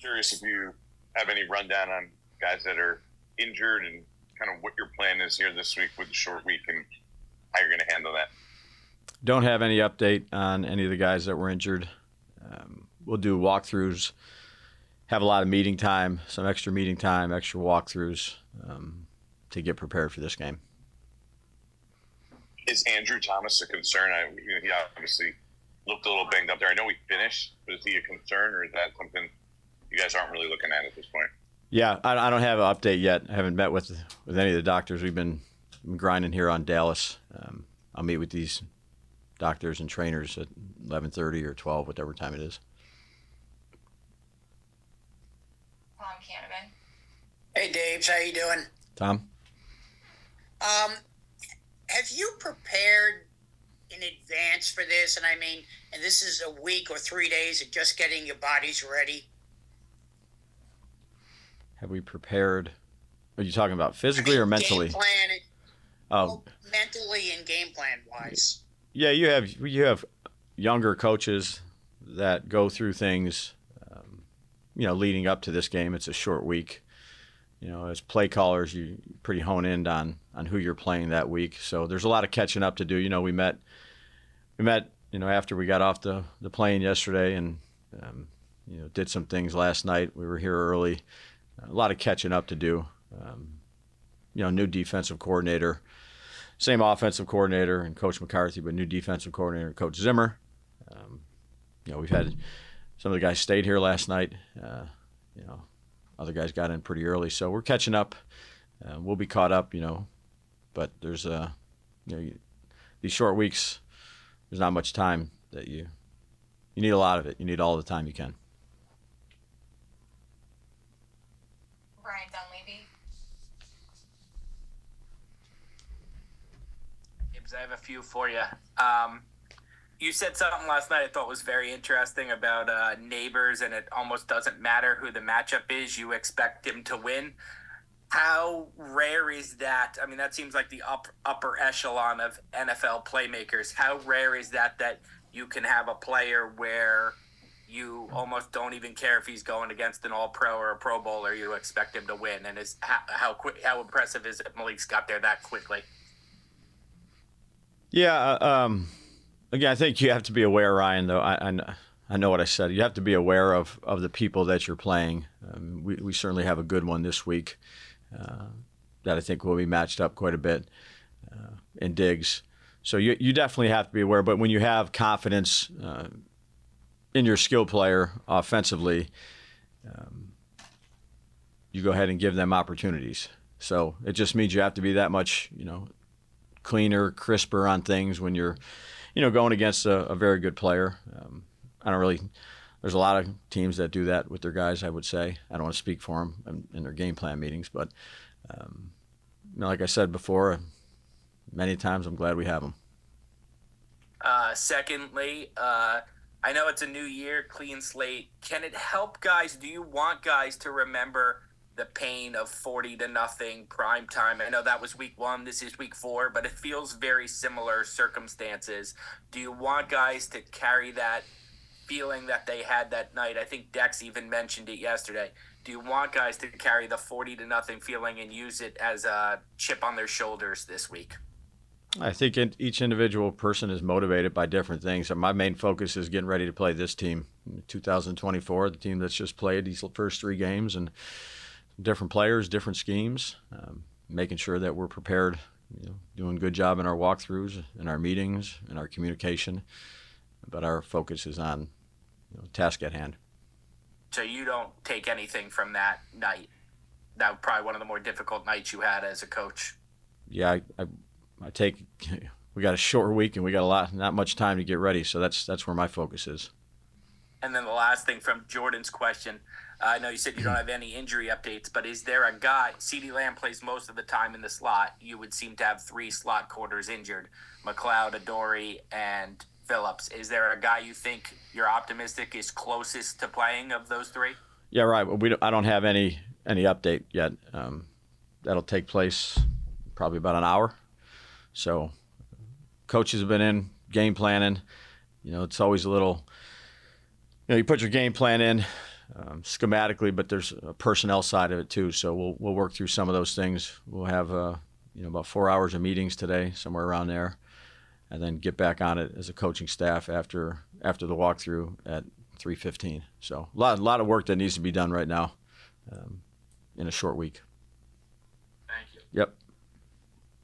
curious if you have any rundown on guys that are injured and kind of what your plan is here this week with the short week and how you're going to handle that. Don't have any update on any of the guys that were injured. We'll do walkthroughs, have a lot of meeting time, some extra meeting time, extra walkthroughs to get prepared for this game. Is Andrew Thomas a concern? He obviously looked a little banged up there. I know he finished, but is he a concern, or is that something you guys aren't really looking at this point? Yeah, I don't have an update yet. I haven't met with any of the doctors. We've been grinding here on Dallas. I'll meet with these doctors and trainers at 11:30 or 12, whatever time it is. Tom Canavan. Hey, Daves, how you doing? Tom? Have you prepared in advance for this? And this is a week or 3 days of just getting your bodies ready? Have we prepared? Are you talking about physically or mentally? Game plan, mentally and game plan wise. Yeah, you have younger coaches that go through things, leading up to this game. It's a short week. As play callers, you pretty hone in on who you're playing that week. So there's a lot of catching up to do. We met, after we got off the plane yesterday and, did some things last night. We were here early. A lot of catching up to do. New defensive coordinator, same offensive coordinator and Coach McCarthy, but new defensive coordinator, Coach Zimmer. We've had some of the guys stayed here last night. Other guys got in pretty early, so we're catching up. We'll be caught up, but there's these short weeks. There's not much time that you need a lot of it. You need all the time you can. Brian Daboll. I have a few for you. You said something last night I thought was very interesting about Nabers, and it almost doesn't matter who the matchup is. You expect him to win. How rare is that? That seems like the upper echelon of NFL playmakers. How rare is that you can have a player where you almost don't even care if he's going against an All-Pro or a Pro Bowler, you expect him to win? And how impressive is it Malik's got there that quickly? Yeah, again, I think you have to be aware, Ryan, though. I know what I said. You have to be aware of the people that you're playing. We certainly have a good one this week that I think will be matched up quite a bit in Diggs. So you definitely have to be aware. But when you have confidence in your skill player offensively, you go ahead and give them opportunities. So it just means you have to be that much, cleaner, crisper on things when you're, going against a very good player. There's a lot of teams that do that with their guys, I would say. I don't want to speak for them in their game plan meetings, but like I said before, many times I'm glad we have them. Secondly, I know it's a new year, clean slate. Can it help guys? Do you want guys to remember the pain of 40-0 prime time? I know that was week 1. This is week 4, but it feels very similar circumstances. Do you want guys to carry that feeling that they had that night? I think Dex even mentioned it yesterday. Do you want guys to carry the 40-0 feeling and use it as a chip on their shoulders this week? I think each individual person is motivated by different things. My main focus is getting ready to play this team, 2024, the team that's just played these first 3 games, and different players, different schemes, making sure that we're prepared, doing a good job in our walkthroughs, in our meetings, in our communication. But our focus is on task at hand. So you don't take anything from that night? That was probably one of the more difficult nights you had as a coach. Yeah, I take. We got a short week and we got not much time to get ready. So that's where my focus is. And then the last thing from Jordan's question. I know you said you don't have any injury updates, but is there a guy? CeeDee Lamb plays most of the time in the slot. You would seem to have 3 slot corners injured: McLeod, Adoree, and Phillips. Is there a guy you think you're optimistic is closest to playing of those 3? Yeah, right. I don't have any update yet. That'll take place probably about an hour. So coaches have been in game planning. It's always a little. You put your game plan in schematically, but there's a personnel side of it too. So we'll work through some of those things. We'll have about 4 hours of meetings today, somewhere around there, and then get back on it as a coaching staff after the walkthrough at 3:15. So a lot of work that needs to be done right now in a short week. Thank you. Yep.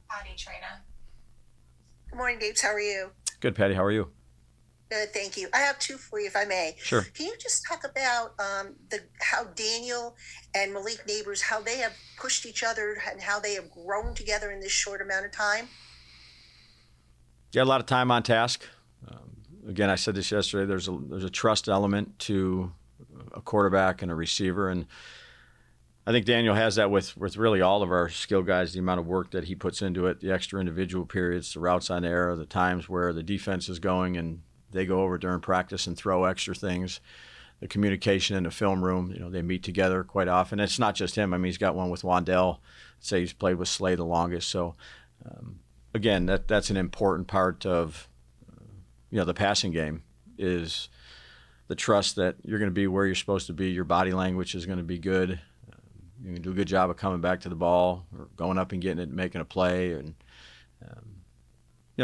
Patty Trina. Good morning, Dapes. How are you? Good, Patty. How are you? Good, thank you. I have two for you, if I may. Sure. Can you just talk about how Daniel and Malik Nabers, how they have pushed each other and how they have grown together in this short amount of time? Yeah, a lot of time on task. Again, I said this yesterday. There's a trust element to a quarterback and a receiver, and I think Daniel has that with really all of our skill guys. The amount of work that he puts into it, the extra individual periods, the routes on air, the times where the defense is going and they go over during practice and throw extra things. The communication in the film room, they meet together quite often. It's not just him. I mean, he's got one with Wandell. Say he's played with Slay the longest. So, again, that's an important part of the passing game is the trust that you're going to be where you're supposed to be. Your body language is going to be good. You can do a good job of coming back to the ball or going up and getting it and making a play. And,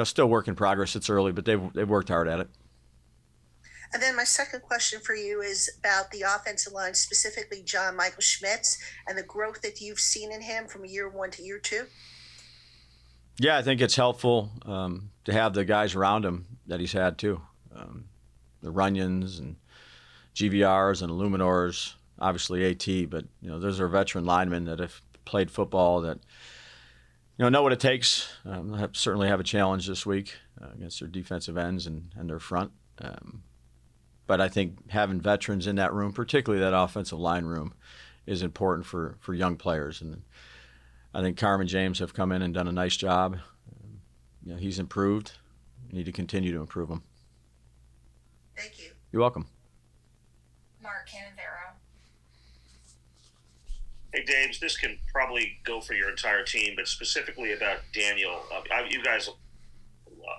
still work in progress. It's early, but they've worked hard at it. And then my second question for you is about the offensive line, specifically John Michael Schmitz and the growth that you've seen in him from year one to year two. Yeah, I think it's helpful to have the guys around him that he's had too. The Runyons and GVRs and Illuminors, obviously AT, but those are veteran linemen that have played football that know what it takes. Certainly have a challenge this week against their defensive ends and their front. But I think having veterans in that room, particularly that offensive line room, is important for young players. And I think Carmen James have come in and done a nice job. He's improved. We need to continue to improve him. Thank you. You're welcome. Mark Canavero. Hey, Daves, this can probably go for your entire team, but specifically about Daniel. You guys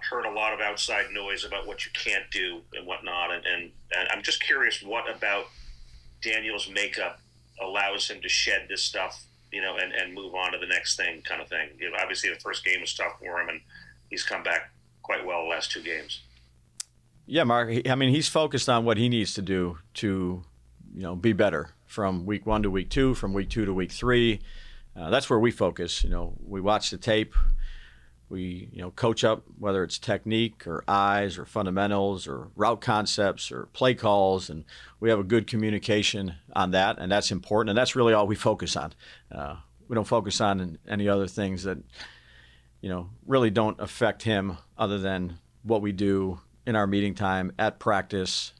heard a lot of outside noise about what you can't do and whatnot, and I'm just curious what about Daniel's makeup allows him to shed this stuff, and move on to the next thing kind of thing. Obviously, the first game was tough for him, and he's come back quite well the last two games. Yeah, Mark, he's focused on what he needs to do to, be better from week 1 to week 2, from week 2 to week 3. That's where we focus. We watch the tape. We, coach up, whether it's technique or eyes or fundamentals or route concepts or play calls, and we have a good communication on that, and that's important, and that's really all we focus on. We don't focus on any other things that, really don't affect him other than what we do in our meeting time at practice,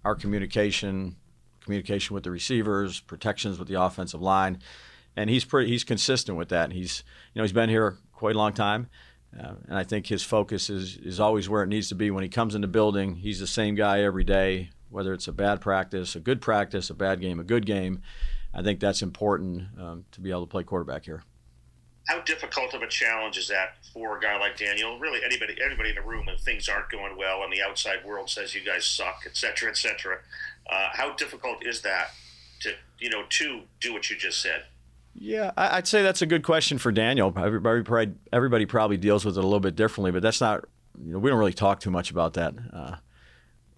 our communication with the receivers, protections with the offensive line, and he's consistent with that. He's been here quite a long time, and I think his focus is always where it needs to be. When he comes in the building, he's the same guy every day, whether it's a bad practice, a good practice, a bad game, a good game. I think that's important to be able to play quarterback here. How difficult of a challenge is that for a guy like Daniel? Really, everybody in the room, if things aren't going well and the outside world says you guys suck, et cetera, et cetera. How difficult is that to do what you just said? Yeah, I'd say that's a good question for Daniel. Everybody probably deals with it a little bit differently, but that's not. We don't really talk too much about that.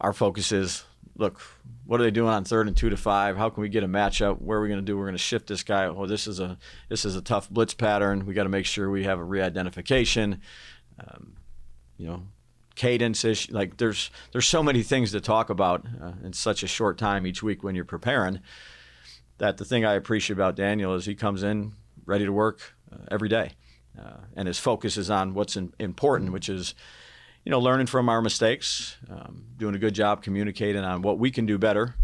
Our focus is, look, what are they doing on 3rd and 2 to 5? How can we get a matchup? What are we going to do? We're going to shift this guy. Oh, this is a tough blitz pattern. We got to make sure we have a re-identification. Cadence issue. Like there's so many things to talk about in such a short time each week when you're preparing. That the thing I appreciate about Daniel is he comes in ready to work every day, and his focus is on what's important, which is, learning from our mistakes, doing a good job communicating on what we can do better,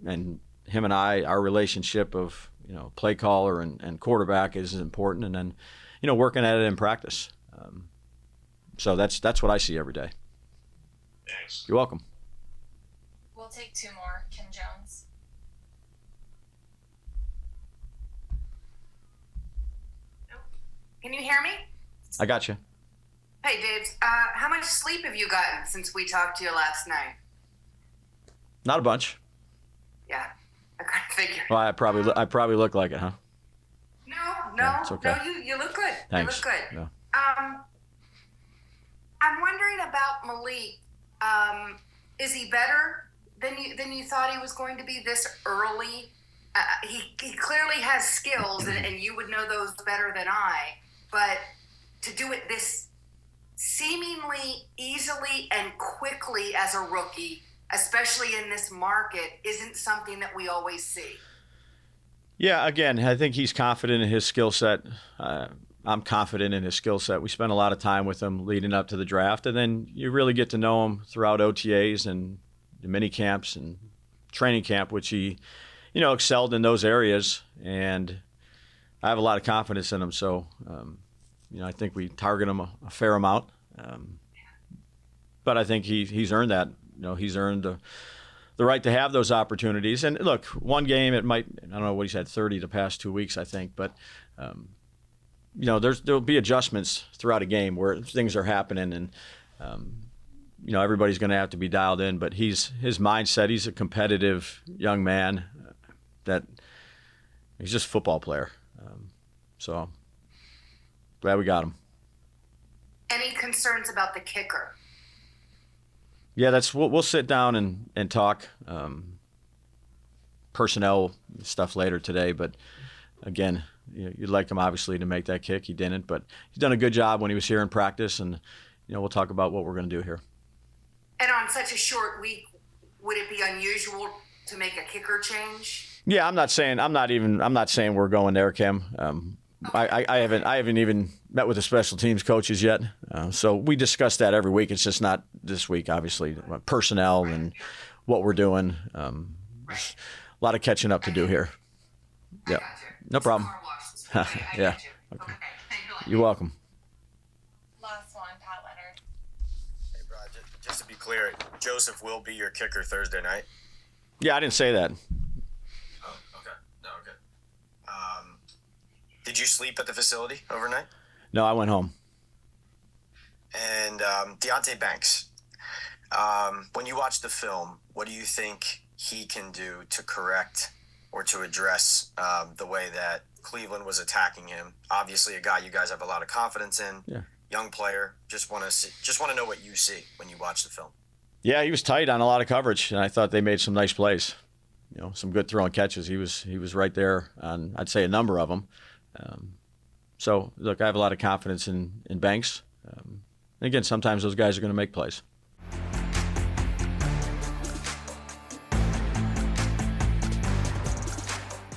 and him and our relationship of play caller and quarterback is important, and then working at it in practice. So that's what I see every day. Thanks. You're welcome. We'll take 2 more. Kim Jones. Can you hear me? I got you. Hey, Daves. How much sleep have you gotten since we talked to you last night? Not a bunch. Yeah, I kind of figured. Well, I probably look like it, huh? No, Yeah, it's okay. no, you look good. Thanks. You look good. Yeah. I'm wondering about Malik. Is he better than you thought he was going to be this early? He clearly has skills, and you would know those better than I. But to do it this seemingly easily and quickly as a rookie, especially in this market, isn't something that we always see. Yeah, again, I think he's confident in his skill set. I'm confident in his skill set. We spent a lot of time with him leading up to the draft, and then you really get to know him throughout OTAs and the mini camps and training camp, which he, excelled in those areas. And I have a lot of confidence in him. So, I think we target him a fair amount. But I think he's earned that. He's earned the right to have those opportunities. And look, one game, I don't know what he's had, 30 the past 2 weeks, I think. But, there'll be adjustments throughout a game where things are happening. And, everybody's going to have to be dialed in. But his mindset, he's a competitive young man that he's just a football player. So glad we got him. Any concerns about the kicker? Yeah, we'll sit down and talk personnel stuff later today. But again, you'd like him obviously to make that kick. He didn't, but he's done a good job when he was here in practice. And we'll talk about what we're going to do here. And on such a short week, would it be unusual to make a kicker change? Yeah, I'm not saying we're going there, Kim. I haven't even met with the special teams coaches yet. So we discuss that every week. It's just not this week, obviously. Personnel and what we're doing. A lot of catching up to do here. Yeah, no problem. Yeah. Okay. You're welcome. Last one, Pat Leonard. Hey, bro, just to be clear, Joseph will be your kicker Thursday night? Yeah, I didn't say that. Oh, okay. No, okay. Did you sleep at the facility overnight? No, I went home. And Deonte Banks, when you watch the film, what do you think he can do to correct or to address the way that Cleveland was attacking him? Obviously, a guy you guys have a lot of confidence in. Yeah. Young player. Just want to know what you see when you watch the film. Yeah, he was tight on a lot of coverage, and I thought they made some nice plays. Some good throwing catches. He was right there on, I'd say, a number of them. So, look, I have a lot of confidence in Banks. Again, sometimes those guys are going to make plays.